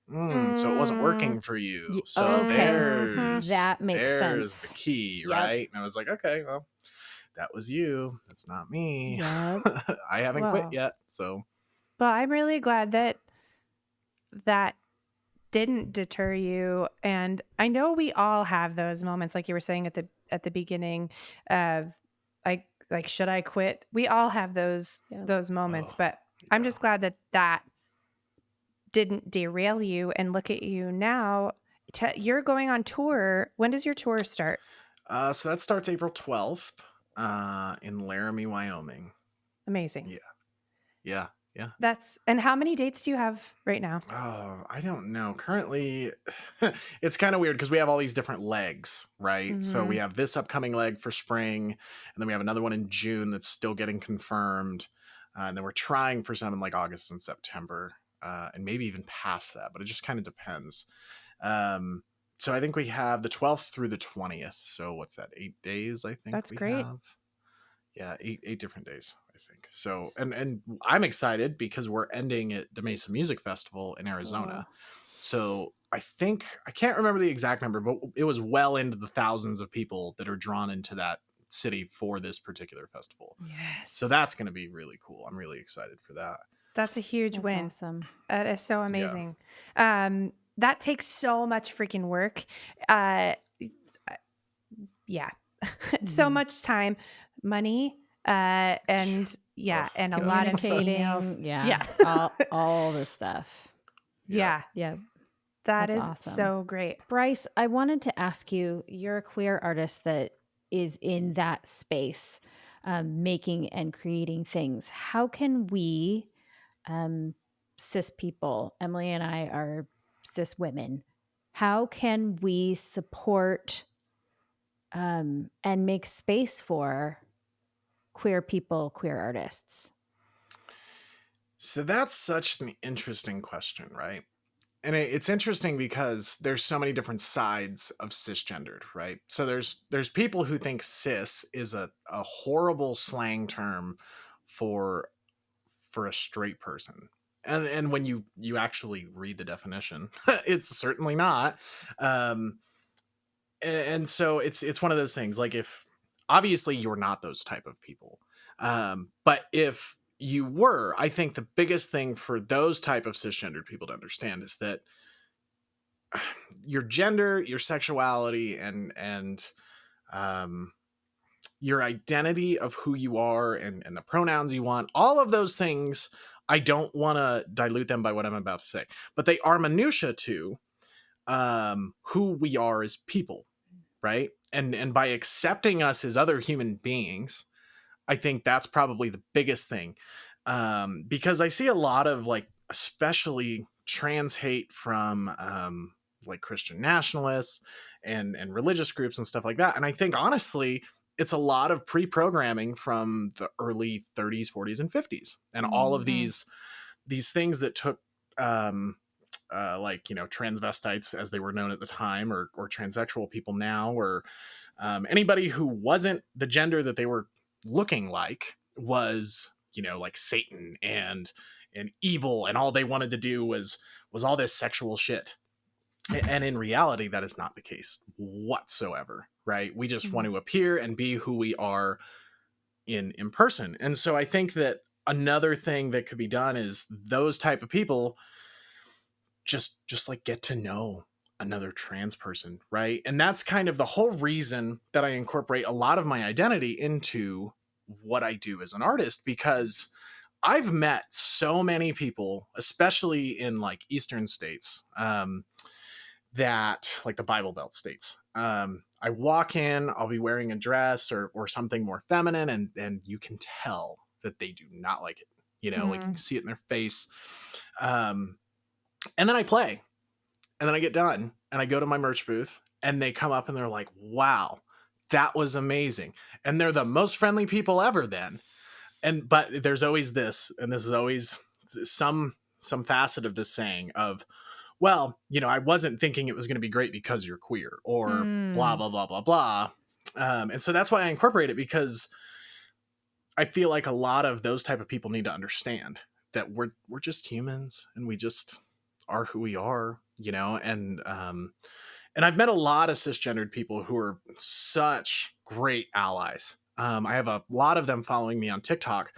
so it wasn't working for you. So that makes there's sense. the key, right? And I was like, okay, well, that was you. That's not me. Yep. I haven't quit yet. So, well, I'm really glad that didn't deter you. And I know we all have those moments, like you were saying at the beginning of like, should I quit? We all have those moments, but I'm just glad that didn't derail you. And look at you now. You're going on tour. When does your tour start? So that starts April 12th in Laramie, Wyoming. Amazing. Yeah. And how many dates do you have right now? Oh, I don't know. Currently, it's kind of weird because we have all these different legs, right? So we have this upcoming leg for spring, and then we have another one in June that's still getting confirmed. And then we're trying for some in like August and September, and maybe even past that, but it just kind of depends. So I think we have the 12th through the 20th. So what's that? 8 days, I think. That's great. Have. Yeah, eight different days, I think. So, and I'm excited because we're ending at the Mesa Music Festival in Arizona. So I can't remember the exact number, but it was well into the thousands of people that are drawn into that city for this particular festival. Yes. So that's going to be really cool. I'm really excited for that. That's a huge win. Awesome. That is so amazing. That takes so much freaking work. So much time, money, and and a lot of emails. all the stuff. Yeah. That is awesome. so great. Bryce, I wanted to ask you, you're a queer artist that is in that space, making and creating things. How can we, cis people, Emily and I are cis women, how can we support and make space for queer people, queer artists? So that's such an interesting question, right? And it's interesting because there's so many different sides of cisgendered, right? So there's people who think cis is a horrible slang term for a straight person. And when you actually read the definition, it's certainly not. And so it's one of those things, like, if obviously you're not those type of people, but if you were, I think the biggest thing for those type of cisgendered people to understand is that your gender, your sexuality, and your identity of who you are and the pronouns you want, all of those things, I don't want to dilute them by what I'm about to say, but they are minutia to who we are as people, right? And by accepting us as other human beings, I think that's probably the biggest thing. Because I see a lot of, like, especially trans hate from like Christian nationalists and religious groups and stuff like that. And I think honestly, it's a lot of pre-programming from the early 30s, 40s, and 50s, and all of these things that took like, transvestites, as they were known at the time, or transsexual people now, or anybody who wasn't the gender that they were looking like was, like Satan and evil, and all they wanted to do was all this sexual shit. And in reality, that is not the case whatsoever, right? We just want to appear and be who we are in person. And so I think that another thing that could be done is those type of people just like get to know another trans person, right? And that's kind of the whole reason that I incorporate a lot of my identity into what I do as an artist, because I've met so many people, especially in like Eastern states, that like the Bible Belt states. I walk in, I'll be wearing a dress or something more feminine, and you can tell that they do not like it. You know, like you can see it in their face. And then I play, and then I get done, and I go to my merch booth, and they come up and they're like, "Wow, that was amazing!" And they're the most friendly people ever. Then, but there's always this, and this is always some facet of this saying of, well, you know, I wasn't thinking it was going to be great because you're queer, or blah, blah, blah, blah, blah. And so that's why I incorporate it, because I feel like a lot of those type of people need to understand that we're just humans, and we just are who we are, you know? And I've met a lot of cisgendered people who are such great allies. I have a lot of them following me on TikTok.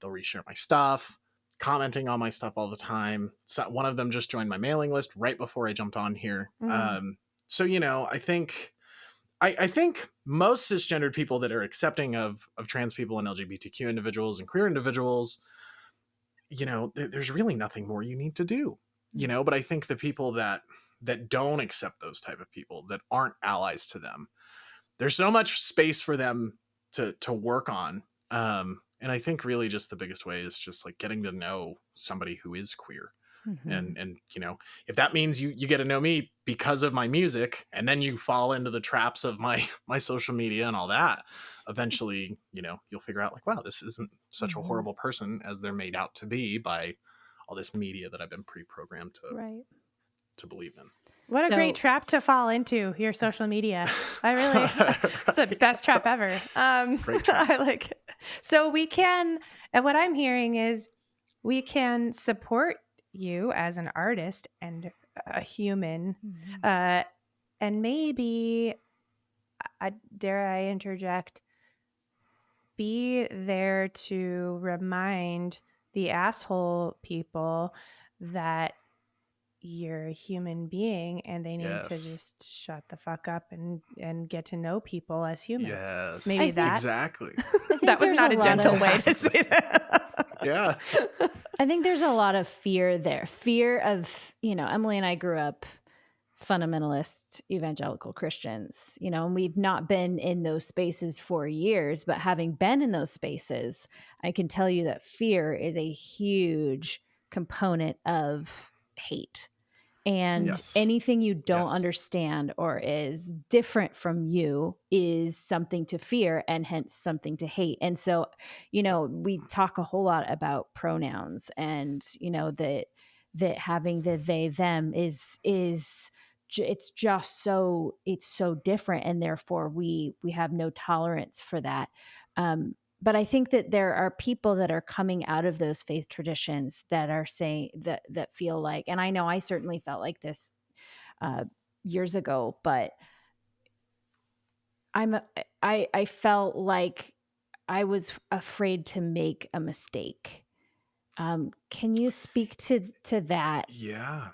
They'll reshare my stuff, commenting on my stuff all the time. So one of them just joined my mailing list right before I jumped on here. So, you know, I think most cisgendered people that are accepting of trans people and LGBTQ individuals and queer individuals, you know, there's really nothing more you need to do, you know. But I think the people that don't accept those type of people, that aren't allies to them, there's so much space for them to work on. And I think really just the biggest way is just like getting to know somebody who is queer. And you know, if that means you get to know me because of my music, and then you fall into the traps of my social media and all that, eventually, you know, you'll figure out like, wow, this isn't such a horrible person as they're made out to be by all this media that I've been pre-programmed to believe in. What a great trap to fall into, your social media. I really, it's the best trap ever. Great trap. I like it. So we can, and what I'm hearing is we can support you as an artist and a human, and maybe, dare I interject, be there to remind the asshole people that you're a human being and they need to just shut the fuck up and get to know people as humans. Yes. Maybe that. Exactly. That was not a gentle way to say that. Yeah. I think there's a lot of fear there. Fear of, you know, Emily and I grew up fundamentalist evangelical Christians, you know, and we've not been in those spaces for years, but having been in those spaces, I can tell you that fear is a huge component of hate. And anything you don't understand or is different from you is something to fear, and hence something to hate. And so, you know, we talk a whole lot about pronouns, and, you know, that having the they, them is it's just so, it's so different. And therefore we have no tolerance for that. But I think that there are people that are coming out of those faith traditions that are saying that feel like, and I know I certainly felt like this years ago, but I felt like I was afraid to make a mistake. Can you speak to that? Yeah,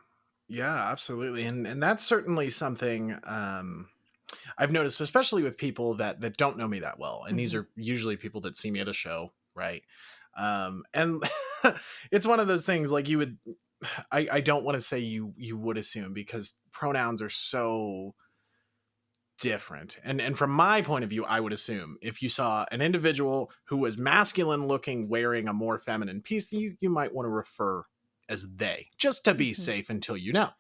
absolutely. And that's certainly something, I've noticed, especially with people that don't know me that well. And these are usually people that see me at a show, right? And it's one of those things like I don't want to say you would assume, because pronouns are so different. And from my point of view, I would assume if you saw an individual who was masculine looking wearing a more feminine piece, you might want to refer as they, just to be safe until you know.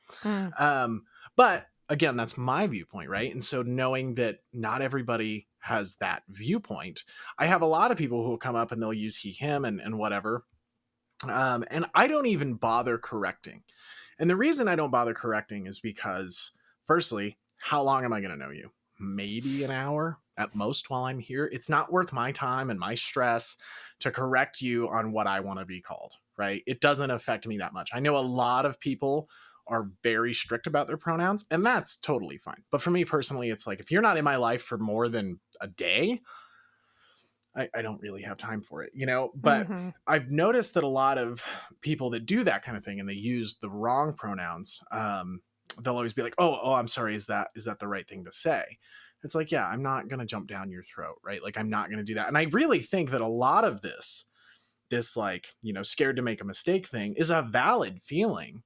But again, that's my viewpoint, right? And so knowing that not everybody has that viewpoint, I have a lot of people who will come up and they'll use he, him, and whatever. And I don't even bother correcting. And the reason I don't bother correcting is because, firstly, how long am I going to know you? Maybe an hour at most while I'm here. It's not worth my time and my stress to correct you on what I want to be called, right? It doesn't affect me that much. I know a lot of people are very strict about their pronouns, and that's totally fine. But for me personally, it's like, if you're not in my life for more than a day, I don't really have time for it, but I've noticed that a lot of people that do that kind of thing and they use the wrong pronouns, they'll always be like, oh, I'm sorry. Is that the right thing to say? It's like, yeah, I'm not going to jump down your throat, right? Like, I'm not going to do that. And I really think that a lot of this like, scared to make a mistake thing is a valid feeling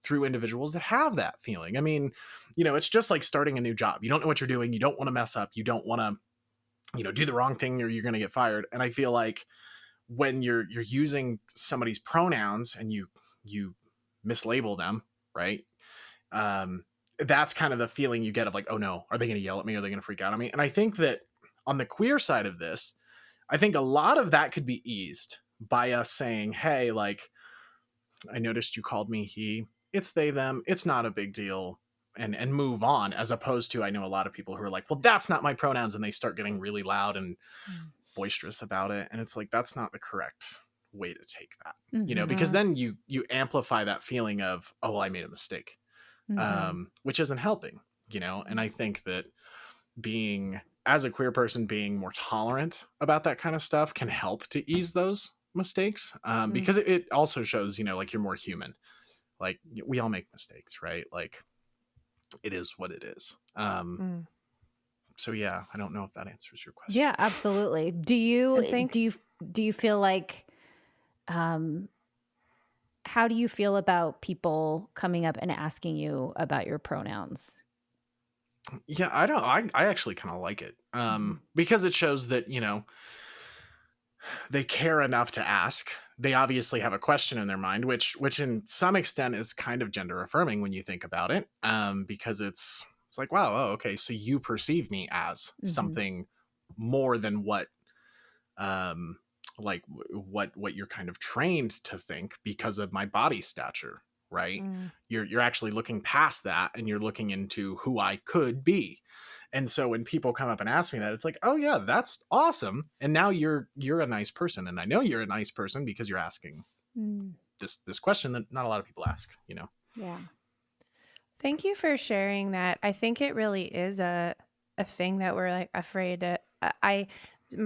through individuals that have that feeling. I mean, it's just like starting a new job. You don't know what you're doing. You don't want to mess up. You don't want to, do the wrong thing or you're going to get fired. And I feel like when you're using somebody's pronouns and you mislabel them, right? That's kind of the feeling you get of like, oh no, are they going to yell at me? Are they going to freak out on me? And I think that on the queer side of this, I think a lot of that could be eased by us saying, hey, like, I noticed you called me he, it's they, them, it's not a big deal, and move on, as opposed to, I know a lot of people who are like, well, that's not my pronouns, and they start getting really loud and boisterous about it. And it's like, that's not the correct way to take that, because then you amplify that feeling of, oh, well, I made a mistake, which isn't helping, and I think that as a queer person, being more tolerant about that kind of stuff can help to ease those mistakes, because it also shows, like, you're more human. Like, we all make mistakes, right? Like, it is what it is. So yeah, I don't know if that answers your question. Yeah, absolutely. Do you feel like, how do you feel about people coming up and asking you about your pronouns? Yeah, I actually kind of like it, because it shows that, they care enough to ask. They obviously have a question in their mind, which in some extent is kind of gender affirming when you think about it, because it's like, wow, oh, okay, so you perceive me as something more than what what you're kind of trained to think because of my body stature, right? You're actually looking past that, and you're looking into who I could be. And so when people come up and ask me that, it's like, oh yeah, that's awesome. And now you're a nice person, and I know you're a nice person because you're asking this question that not a lot of people ask, Yeah. Thank you for sharing that. I think it really is a thing that we're like afraid to.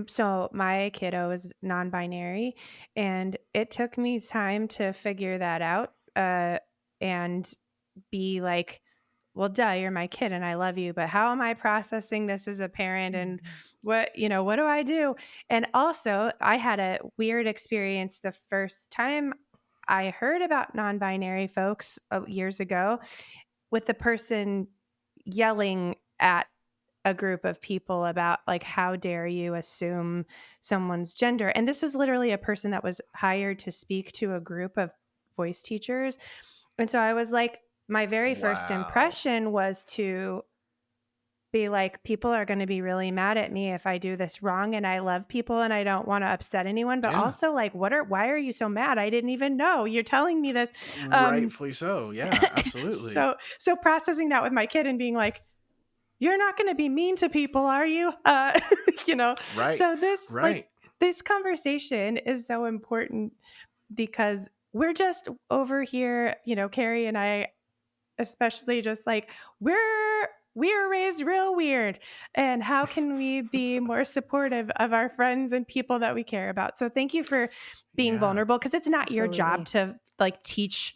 So my kiddo is non-binary, and it took me time to figure that out, and be like, well, duh, you're my kid and I love you, but how am I processing this as a parent, and what do I do? And also, I had a weird experience the first time I heard about non-binary folks years ago, with the person yelling at a group of people about, like, how dare you assume someone's gender? And this is literally a person that was hired to speak to a group of voice teachers. And so I was like, my very first impression was to be like, people are going to be really mad at me if I do this wrong, and I love people and I don't want to upset anyone, but also, like, why are you so mad? I didn't even know you're telling me this. Rightfully so. Yeah, absolutely. So processing that with my kid and being like, you're not going to be mean to people, are you? Right. So this conversation is so important, because we're just over here, Carrie and I, especially, just like, we're raised real weird, and how can we be more supportive of our friends and people that we care about? So thank you for being vulnerable, because it's not your job to, like, teach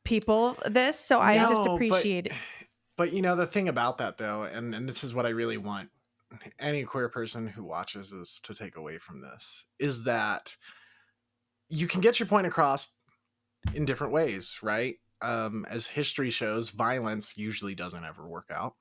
people this. So I just appreciate it. But the thing about that, though, and this is what I really want any queer person who watches this to take away from this, is that you can get your point across in different ways, right? As history shows, violence usually doesn't ever work out.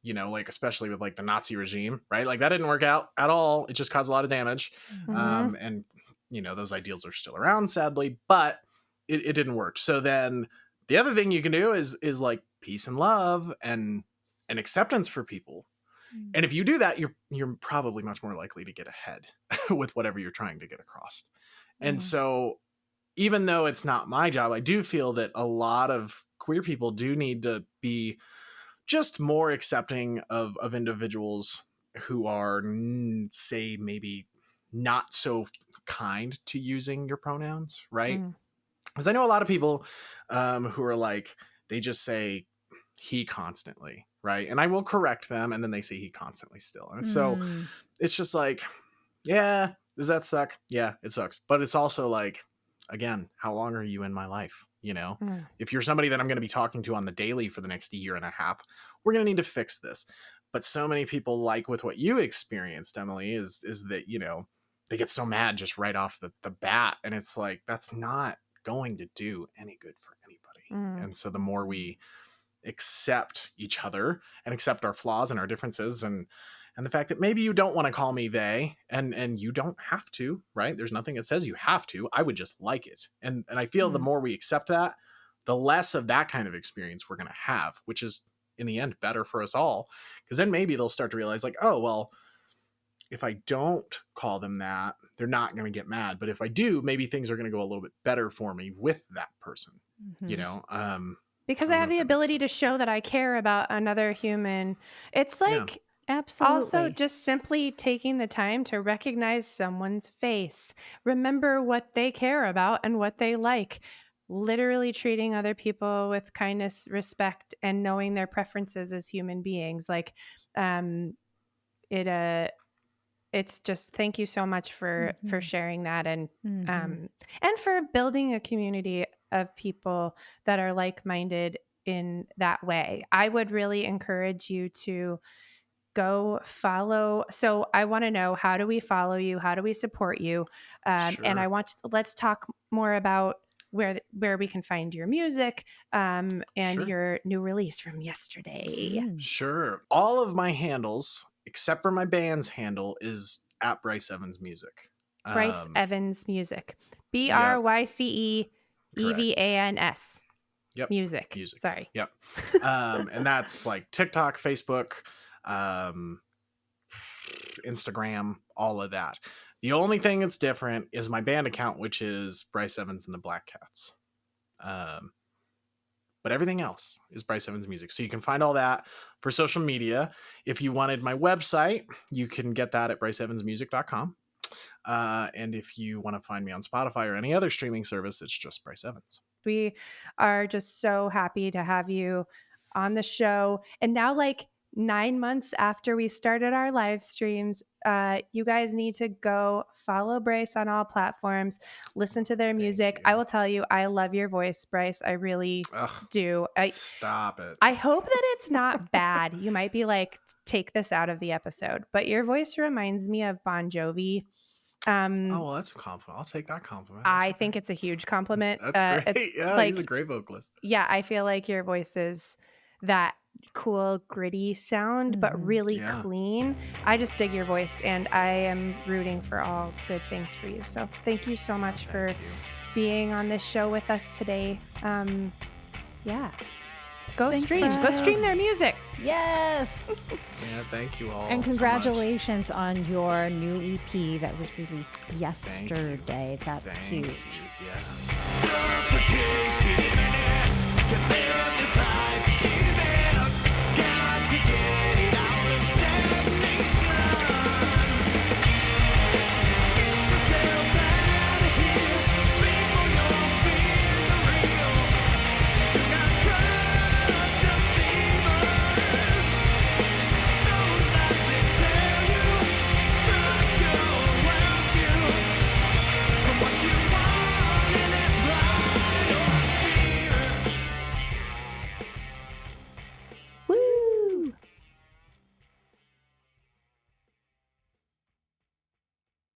Like, especially with, like, the Nazi regime, right? Like, that didn't work out at all. It just caused a lot of damage. And those ideals are still around, sadly, but it didn't work. So then the other thing you can do is like peace and love and acceptance for people. And if you do that, you're probably much more likely to get ahead with whatever you're trying to get across. And so, even though it's not my job, I do feel that a lot of queer people do need to be just more accepting of individuals who are, say, maybe not so kind to using your pronouns, right? Because I know a lot of people who are like, they just say he constantly, right? And I will correct them, and then they say he constantly still. And so it's just like, yeah, does that suck? Yeah, it sucks. But it's also like, again, how long are you in my life? You know, if you're somebody that I'm going to be talking to on the daily for the next year and a half, we're going to need to fix this. But so many people, like with what you experienced, Emily, is that, you know, they get so mad just right off the bat. And it's like, that's not going to do any good for anybody. And so the more we accept each other and accept our flaws and our differences and the fact that maybe you don't want to call me they, and you don't have to, right? There's nothing that says you have to. I would just like it. And I feel the more we accept that, the less of that kind of experience we're going to have, which is in the end better for us all. Because then maybe they'll start to realize like, oh, well, if I don't call them that, they're not going to get mad. But if I do, maybe things are going to go a little bit better for me with that person, you know? Because I have the ability to show that I care about another human. It's like, absolutely. Also, just simply taking the time to recognize someone's face, remember what they care about and what they like, literally treating other people with kindness, respect, and knowing their preferences as human beings. Like, it's just, thank you so much for sharing that and for building a community of people that are like-minded in that way. I would really encourage you to go follow. So I want to know, how do we follow you? How do we support you? And let's talk more about where we can find your music and your new release from yesterday. Sure. All of my handles, except for my band's handle, is at Bryce Evans Music. Bryce Evans Music. BRYCE EVANS. Yep. Music. Sorry. Yep. And that's like TikTok, Facebook, Instagram, all of that. The only thing that's different is my band account, which is Bryce Evans and the Black Cats. But everything else is Bryce Evans Music. So you can find all that for social media. If you wanted my website, you can get that at bryceevansmusic.com. And if you want to find me on Spotify or any other streaming service, it's just Bryce Evans. We are just so happy to have you on the show. And now, like 9 months after we started our live streams, you guys need to go follow Bryce on all platforms, listen to their music. I will tell you, I love your voice, Bryce. I really do. Stop it. I hope that it's not bad. You might be like, take this out of the episode, but your voice reminds me of Bon Jovi. Well, that's a compliment. I'll take that compliment. I think it's a huge compliment. That's great. Yeah, he's a great vocalist. Yeah, I feel like your voice is that cool, gritty sound, but really clean. I just dig your voice, and I am rooting for all good things for you. So thank you so much for being on this show with us today. Go stream their music. Yes. Yeah, thank you all. And congratulations on your new EP that was released yesterday. That's huge. Yeah.